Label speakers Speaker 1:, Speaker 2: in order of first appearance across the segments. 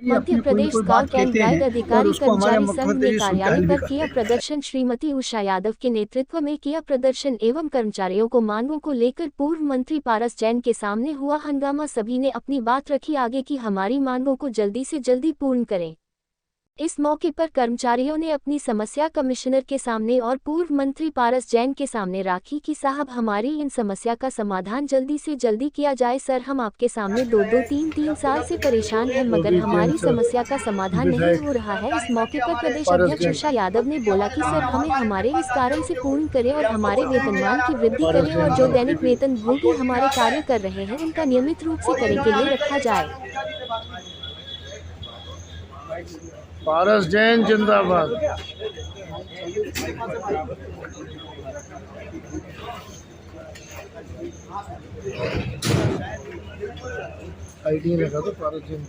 Speaker 1: Madhya Pradesh scout and guide अधिकारी कर्मचारी संघ ने कार्यालय पर किया प्रदर्शन। श्रीमती उषा यादव के नेतृत्व में किया प्रदर्शन एवं कर्मचारियों को मांगों को लेकर पूर्व मंत्री पारस जैन के सामने हुआ हंगामा। सभी ने अपनी बात रखी आगे कि हमारी मांगों को जल्दी से जल्दी पूर्ण करें। इस मौके पर कर्मचारियों ने अपनी समस्या कमिश्नर के सामने और पूर्व मंत्री पारस जैन के सामने राखी कि साहब हमारी इन समस्या का समाधान जल्दी से जल्दी किया जाए। सर हम आपके सामने 2-3 साल से परेशान हैं मगर हमारी समस्या का समाधान नहीं हो रहा है। इस मौके पर प्रदेश अध्यक्ष उषा यादव ने बोला कि सर हमें हमारे इस कारण से पूर्ण करें और हमारे वेतनमान की वृद्धि करें और जो दैनिक वेतन भोगी हमारे कार्य कर रहे हैं उनका नियमित रूप से करे के लिए रखा जाए।
Speaker 2: पारस जैन जिंदाबाद। आईडी लगा दो पारस जैन।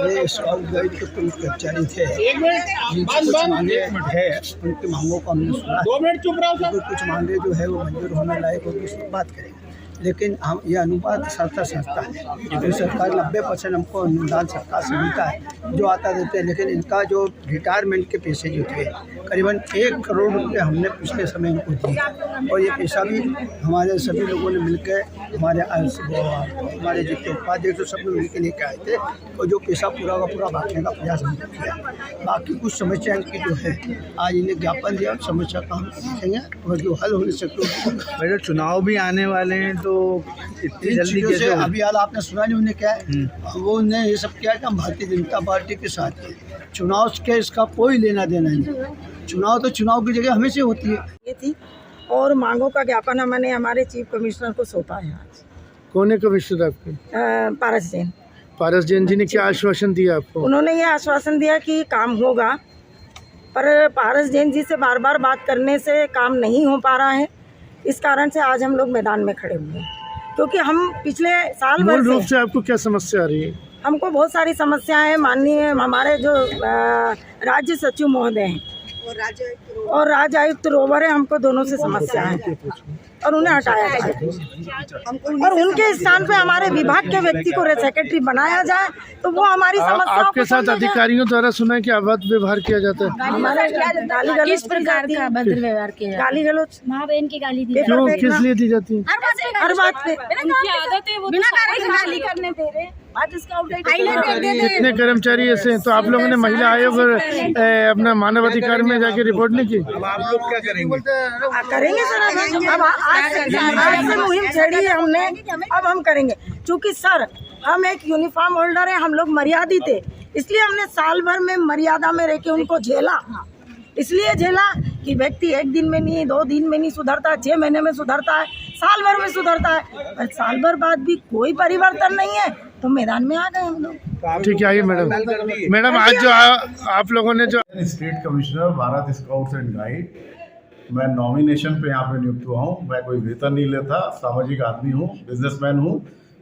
Speaker 3: ये स्काउट गाइड के प्रमुख कर्मचारी थे, कुछ मांगे है उनकी मांगों को हमने सुना। 2 मिनट चुप रहो। कुछ मांगे जो है वो मंजूर होने लायक होगी उस पर बात करेंगे, लेकिन हम यह अनुपात संस्था है जो सरकार 90% हमको अनुदान सरकार से मिलता है जो आता देते हैं, लेकिन इनका जो रिटायरमेंट के पैसे जो थे करीबन 1 करोड़ रुपये हमने पिछले समय इनको दिए और ये पैसा भी हमारे सभी लोगों ने मिलकर हमारे जितने उपाध्यक्ष सब लोग मिलकर लेके आए थे और जो पैसा पूरा का पूरा बांटने का प्रयास हमने किया। बाकी कुछ समस्याएं की जो है आज इन्हें ज्ञापन दिया, समस्या का हम देखेंगे और जो हल होने से
Speaker 2: चुनाव भी आने वाले हैं तो इतनी जल्दी कैसे?
Speaker 3: अभी हाल आपने सुना नहीं उन्हें क्या है, वो उन्हें ये सब किया कि हम भारतीय जनता पार्टी के साथ हैं। चुनाव के इसका कोई लेना देना नहीं, चुनाव तो चुनाव की जगह हमेशा होती है।
Speaker 4: ये थी और मांगों का ज्ञापन मैंने हमारे चीफ कमिश्नर को सौंपा है आज।
Speaker 2: कौन है कमिश्नर आपके?
Speaker 4: पारस जैन।
Speaker 2: पारस जैन जी ने क्या आश्वासन दिया आपको?
Speaker 4: उन्होंने ये आश्वासन दिया कि काम होगा, पर पारस जैन जी से बार बार बात करने से काम नहीं हो पा रहा है। इस कारण से आज हम लोग मैदान में खड़े हुए हैं, क्योंकि हम पिछले साल भर
Speaker 2: मूल रूप से आपको क्या समस्या आ रही है?
Speaker 4: हमको बहुत सारी समस्याएं हैं। माननीय हमारे जो राज्य सचिव महोदय हैं और राज्य आयुक्त रोवर है, हमको दोनों से समस्या है और उन्हें हटाया जाए और उनके स्थान पे हमारे विभाग के व्यक्ति को सेक्रेटरी बनाया जाए तो वो हमारी समस्या।
Speaker 2: आपके साथ अधिकारियों द्वारा सुना है कि अभद्र व्यवहार किया जाता है?
Speaker 4: हमारे गाली गलौज, किस प्रकार का अभद्र व्यवहार किया? गाली गलौज, माँ बहन की गाली दी।
Speaker 2: क्यों, किस लिए दी जाती है?
Speaker 4: हर बात पे
Speaker 5: आदत है वो बिना गाली करने दे रहे।
Speaker 2: कितने कर्मचारी ऐसे हैं? तो आप लोगों ने महिला आयोग और अपना मानव अधिकार में जाके रिपोर्ट नहीं की?
Speaker 3: अब आप लोग क्या करेंगे?
Speaker 4: करेंगे सर, अब आज से मुहिम छेड़ी है हमने, अब हम करेंगे। क्योंकि सर हम एक यूनिफॉर्म होल्डर है, हम लोग मर्यादित है, इसलिए हमने साल भर में मर्यादा में रह के उनको झेला। इसलिए झेला कि व्यक्ति 1 दिन में नहीं, 2 दिन में नहीं सुधरता, 6 महीने में सुधरता है, साल भर में सुधरता है, और साल भर बाद भी कोई परिवर्तन नहीं है तो मैदान में आ गए हम लोग।
Speaker 2: ठीक है, आइए मैडम आज जो आप लोगों ने जो
Speaker 6: state commissioner Bharat scouts and guide, मैं नॉमिनेशन पे यहाँ पे नियुक्त हुआ हूँ। मैं कोई वेतन नहीं लेता, सामाजिक आदमी हूँ, बिजनेसमैन हूँ।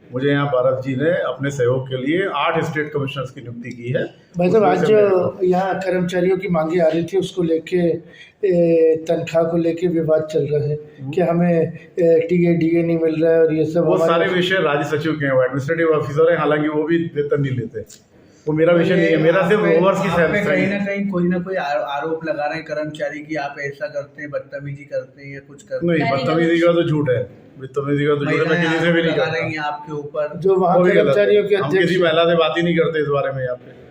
Speaker 6: मुझे यहाँ भारत जी ने अपने सहयोग के लिए 8 स्टेट कमिश्नर्स की नियुक्ति की है।
Speaker 2: भाई साहब आज जो यहाँ कर्मचारियों की मांगे आ रही थी उसको लेके तनख्वाह को लेके विवाद चल रहा है कि हमें टीए नहीं मिल रहा है और ये सब।
Speaker 6: वो सारे विषय राज्य सचिव के हैं, वो एडमिनिस्ट्रेटिव ऑफिसर है, हालांकि वो भी वेतन नहीं लेते। वो मेरा विषय नहीं है, मेरा सिर्फ ओवर्स की
Speaker 7: कहीं ना कोई आरोप लगा रहे हैं कर्मचारी की आप ऐसा करते हैं, बदतमीजी करते हैं या कुछ करते हैं।
Speaker 6: नहीं, बदतमीजी का तो झूठ है, बदतमीजी का तो झूठ है, मैं किसी से भी नहीं कर रही हूं
Speaker 7: आपके ऊपर।
Speaker 2: जो वहाँ कर्मचारियों के
Speaker 6: हम किसी महिला से बात ही नहीं करते इस बारे में यहाँ पे।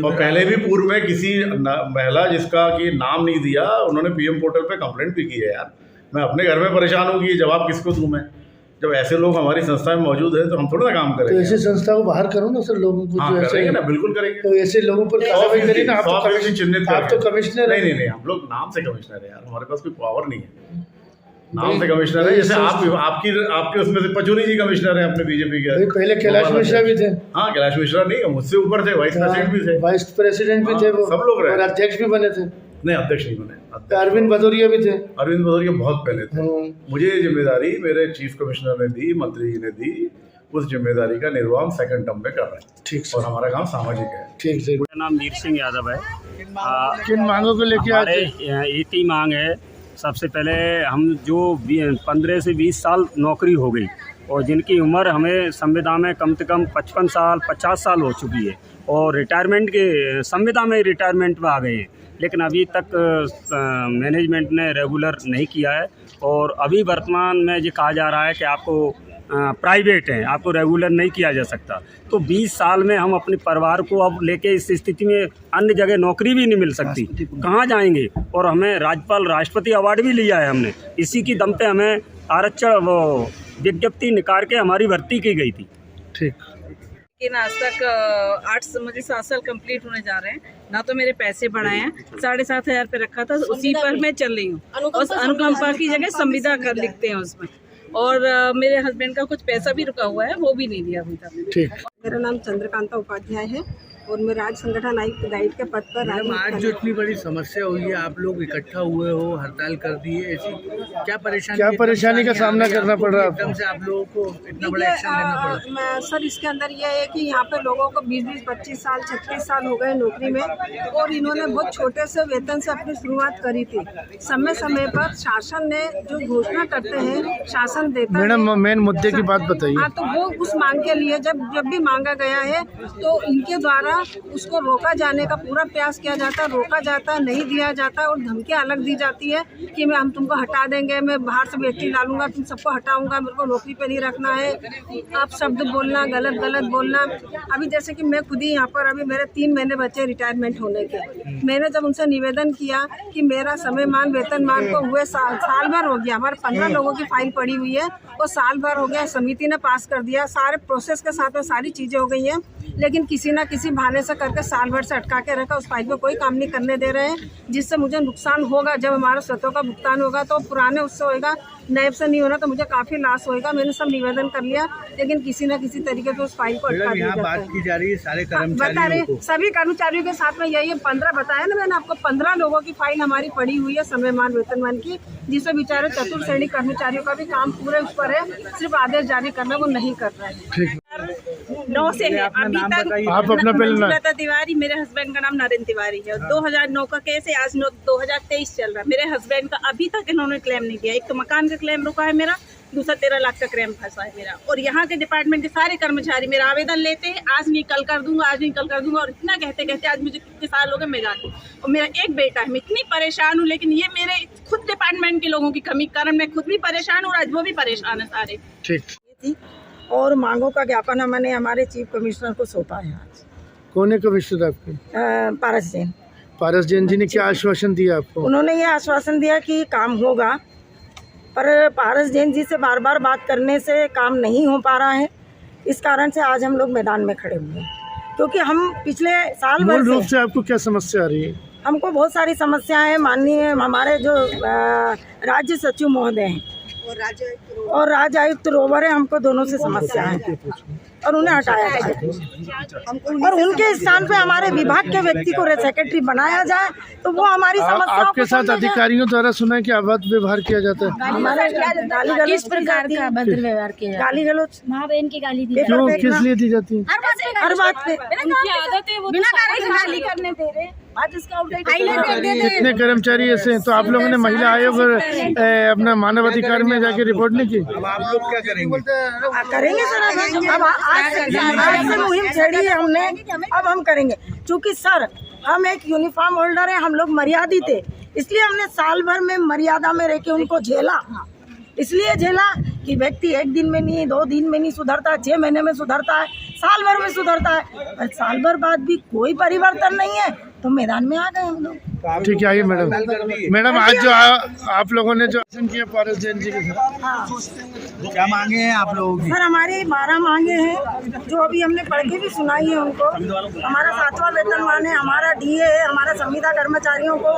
Speaker 6: और पहले भी पूर्व में किसी महिला जिसका कि नाम नहीं दिया, उन्होंने पीएम पोर्टल पे कंप्लेंट भी की है। यार मैं अपने घर में परेशान हूँ कि ये जवाब किसको दूं मैं? जब ऐसे लोग हमारी संस्था में मौजूद है तो हम थोड़ा ना काम करेंगे।
Speaker 2: तो ऐसी संस्था को बाहर करो ना सर, लोगों को जो
Speaker 6: करेंगे ना, बिल्कुल करेंगे।
Speaker 2: तो ऐसे लोगों पर कार्रवाई करिए ना। आप तो
Speaker 6: चिन्हित,
Speaker 2: आप तो कमिश्नर
Speaker 6: नहीं, हम लोग नाम से कमिश्नर है यार, हमारे पास कोई पावर नहीं है। नाम से कमिश्नर है। जैसे आपके उसमें से पचौरी जी कमिश्नर हैं अपने बीजेपी के।
Speaker 2: भाई पहले कैलाश मिश्रा भी थे।
Speaker 6: हाँ, कैलाश मिश्रा नहीं, मुझसे ऊपर थे, वाइस प्रेसिडेंट भी थे।
Speaker 2: वाइस प्रेसिडेंट भी थे वो,
Speaker 6: सब लोग रहे
Speaker 2: और अध्यक्ष भी बने थे।
Speaker 6: नहीं, अध्यक्ष नहीं बने।
Speaker 2: अरविंद भदौरिया भी थे।
Speaker 6: अरविंद भदौरिया बहुत पहले थे। मुझे ये जिम्मेदारी मेरे चीफ कमिश्नर ने दी, मंत्री जी ने दी। उस जिम्मेदारी का निर्वाह हम सेकंड टर्म में कर रहे हैं।
Speaker 2: ठीक,
Speaker 6: और हमारा काम सामाजिक है।
Speaker 2: ठीक है।
Speaker 8: मेरा नाम वीर सिंह यादव है।
Speaker 2: किन मांगों को लेके
Speaker 8: हमारे एक ही मांग है। सबसे पहले हम जो 15 से 20 साल नौकरी हो गई और जिनकी उम्र हमें संविदा में कम से कम 55 साल 50 साल हो चुकी है और रिटायरमेंट के संविदा में रिटायरमेंट में आ गए हैं, लेकिन अभी तक मैनेजमेंट ने रेगुलर नहीं किया है। और अभी वर्तमान में ये कहा जा रहा है कि आपको प्राइवेट है, आपको रेगुलर नहीं किया जा सकता। तो 20 साल में हम अपने परिवार को अब लेके इस स्थिति में अन्य जगह नौकरी भी नहीं मिल सकती, कहाँ जाएंगे। और हमें राज्यपाल राष्ट्रपति अवार्ड भी लिया है हमने, इसी की दम पे हमें आरक्षण वो विज्ञप्ति निकाल के हमारी भर्ती की गई थी। ठीक।
Speaker 5: लेकिन आज तक 7 साल कंप्लीट होने जा रहे हैं, ना तो मेरे पैसे बढ़ाए हैं। 7,500 पे रखा था, उसी पर मैं चल रही हूँ। उस अनुकंपा की जगह संविदा कर लिखते हैं उसमें। और मेरे हस्बैंड का कुछ पैसा भी रुका हुआ है, वो भी नहीं दिया अभी तक।
Speaker 2: ठीक।
Speaker 4: मेरा नाम चंद्रकांता उपाध्याय है और मैं राज्य संगठन आयुक्त गाइड के पद पर।
Speaker 7: आज जो इतनी बड़ी समस्या हुई है, आप लोग इकट्ठा हुए हो, हड़ताल कर दी है, ऐसी क्या
Speaker 2: परेशानी का सामना करना पड़ रहा है?
Speaker 7: एकदम से आप लोगों को इतना बड़ा एक्शन लेना पड़ा?
Speaker 4: सर, इसके अंदर यह है कि यहाँ पे लोगों को 20-20, 25 साल 36 साल हो गए नौकरी में और इन्होंने बहुत छोटे से वेतन से अपनी शुरुआत करी थी। समय समय पर शासन ने जो घोषणा करते हैं, शासन देता है।
Speaker 2: मैडम, मेन मुद्दे की बात बताइए।
Speaker 4: हाँ, तो वो उस मांग के लिए जब भी मांगा गया है तो इनके द्वारा उसको रोका जाने का पूरा प्रयास किया जाता है, रोका जाता है, नहीं दिया जाता और धमकियां अलग दी जाती है कि हम तुमको हटा देंगे, मैं बाहर से बेटी डालूंगा, तुम सबको हटाऊंगा, मेरे को नौकरी पे नहीं रखना है। आप शब्द बोलना, गलत बोलना। अभी जैसे कि मैं खुद ही यहाँ पर, अभी मेरे 3 महीने बचे रिटायरमेंट होने के। मैंने जब उनसे निवेदन किया कि मेरा समयमान वेतनमान को हुए साल भर हो गया, हमारे 15 लोगों की फाइल पड़ी हुई है, वो साल भर हो गया, समिति ने पास कर दिया, सारे प्रोसेस के साथ में सारी चीज़ें हो गई हैं, लेकिन किसी ना किसी बहाने से करके साल भर से अटका के रखा। उस फाइल में कोई काम नहीं करने दे रहे हैं, जिससे मुझे नुकसान होगा। जब हमारा स्वतों का भुगतान होगा तो पुराने उससे होगा, नए से नहीं होना, तो मुझे काफ़ी लॉस होएगा। मैंने सब निवेदन कर लिया, लेकिन किसी न किसी तरीके से उस फाइल को अटका दिया जाता है।
Speaker 7: बात की जा रही है सारे
Speaker 4: बता
Speaker 7: कर्मचारियों
Speaker 4: रहे
Speaker 7: को,
Speaker 4: सभी कर्मचारियों के साथ में यही 15 बताया ना मैंने आपको, 15 लोगों की फाइल हमारी पड़ी हुई है समयमान वेतनमान की, जिससे बेचारे चतुर्थ श्रेणी कर्मचारियों का भी काम पूरे उस पर है, सिर्फ आदेश जारी करना वो नहीं कर रहे हैं।
Speaker 5: 9 से है अभी तक।
Speaker 2: आप अपना पहले
Speaker 5: तिवारी, मेरे हस्बैंड का नाम नरेंद्र तिवारी है। 2009 का केस है, आज 2023 चल रहा है। मेरे हस्बैंड का अभी तक इन्होंने क्लेम नहीं दिया। एक तो मकान का क्लेम रुका है मेरा, दूसरा 13 लाख का क्लेम फंसा है मेरा। और यहाँ के डिपार्टमेंट के सारे कर्मचारी मेरा आवेदन लेते हैं, आज नहीं कल कर दूंगा, आज नहीं कल कर दूंगा, और इतना कहते कहते आज मुझे कितने साल हो गए मैं जाती हूँ। और मेरा एक बेटा है, मैं इतनी परेशान हूँ, लेकिन ये मेरे खुद डिपार्टमेंट के लोगों की कमी के कारण मैं खुद भी परेशान हूँ और आज वो भी परेशान है सारे।
Speaker 2: ठीक।
Speaker 4: और मांगों का ज्ञापन मैंने हमारे चीफ कमिश्नर को सौंपा है आज।
Speaker 2: कौन है कमिश्नर आपके?
Speaker 4: पारस जैन।
Speaker 2: पारस जैन जी ने क्या आश्वासन दिया आपको?
Speaker 4: उन्होंने ये आश्वासन दिया कि काम होगा, पर पारस जैन जी से बार बार बात करने से काम नहीं हो पा रहा है। इस कारण से आज हम लोग मैदान में खड़े हुए हैं, क्योंकि हम पिछले साल भर
Speaker 2: मूल रूप से आपको क्या समस्या आ रही है?
Speaker 4: हमको बहुत सारी समस्याएं हैं। माननीय हमारे जो राज्य सचिव महोदय हैं और राज्य आयुक्त रोवर है, हमको दोनों से समस्या है और उन्हें हटाया जाए और उनके स्थान पे हमारे विभाग के व्यक्ति को सेक्रेटरी बनाया जाए, तो वो हमारी समस्या।
Speaker 2: आपके साथ अधिकारियों द्वारा सुना है कि अभद्र व्यवहार किया जाता है।
Speaker 4: हमारे गाली गलौज,
Speaker 5: किस प्रकार का अभद्र व्यवहार किया?
Speaker 4: गाली गलौज,
Speaker 5: माँ बहन की गाली दी,
Speaker 2: क्यों, किस लिए दी जाती है?
Speaker 4: हर बात पे
Speaker 5: उनकी आदत है, वो बिना गाली करने दे रहे।
Speaker 2: कितने कर्मचारी ऐसे हैं? तो आप लोगों ने महिला आयोग अपना मानव अधिकार में जाके रिपोर्ट नहीं की?
Speaker 7: अब आप लोग क्या करेंगे?
Speaker 4: करेंगे सर, अब आज से मुहिम छेड़ी है हमने, अब हम करेंगे। क्योंकि सर, हम एक यूनिफॉर्म होल्डर है, हम लोग मर्यादित है, इसलिए हमने साल भर में मर्यादा में रह के उनको झेला। इसलिए झेला कि व्यक्ति 1 दिन में नहीं, 2 दिन में नहीं सुधरता, 6 महीने में सुधरता है, साल भर में सुधरता है, पर साल भर बाद भी कोई परिवर्तन नहीं है, तो मैदान में आ गए हम लोग।
Speaker 2: ठीक है, आइए मैडम। मैडम आज जो आप लोगों ने जो आसन किया पारस जैन जी के साथ,
Speaker 7: क्या मांगे हैं आप लोगों की?
Speaker 4: सर हमारी 12 मांगे हैं जो अभी हमने पढ़ के भी सुनाई है उनको। हमारा 7वां वेतनमान है, हमारा डीए है, हमारा संविदा कर्मचारियों को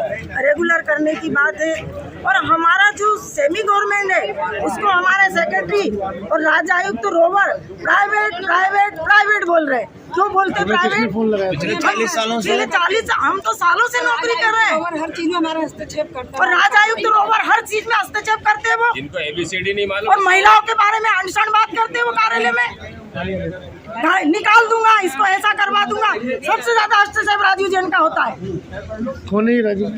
Speaker 4: रेगुलर करने की बात है, और हमारा जो सेमी गवर्नमेंट है उसको हमारे सेक्रेटरी और राज्य आयुक्त तो रोवर प्राइवेट प्राइवेट प्राइवेट बोल रहे हैं। क्यों बोलते प्राइवेट?
Speaker 7: पिछले 40 सालों से
Speaker 4: 40 हम तो सालों से नौकरी कर रहे हैं, हर चीज में हमारा हस्तक्षेप करता है, और राज्य आयुक्त तो रोवर हर चीज में हस्तक्षेप करते हैं वो, जिनको ABCD नहीं मालूम, और महिलाओं के बारे में अनशन बात करते हैं वो कार्यालय में। निकाल दूंगा इसको, ऐसा करवा दूंगा। सबसे ज्यादा हस्तक्षेप राजीव जैन का होता है।
Speaker 2: कौन है राजीव?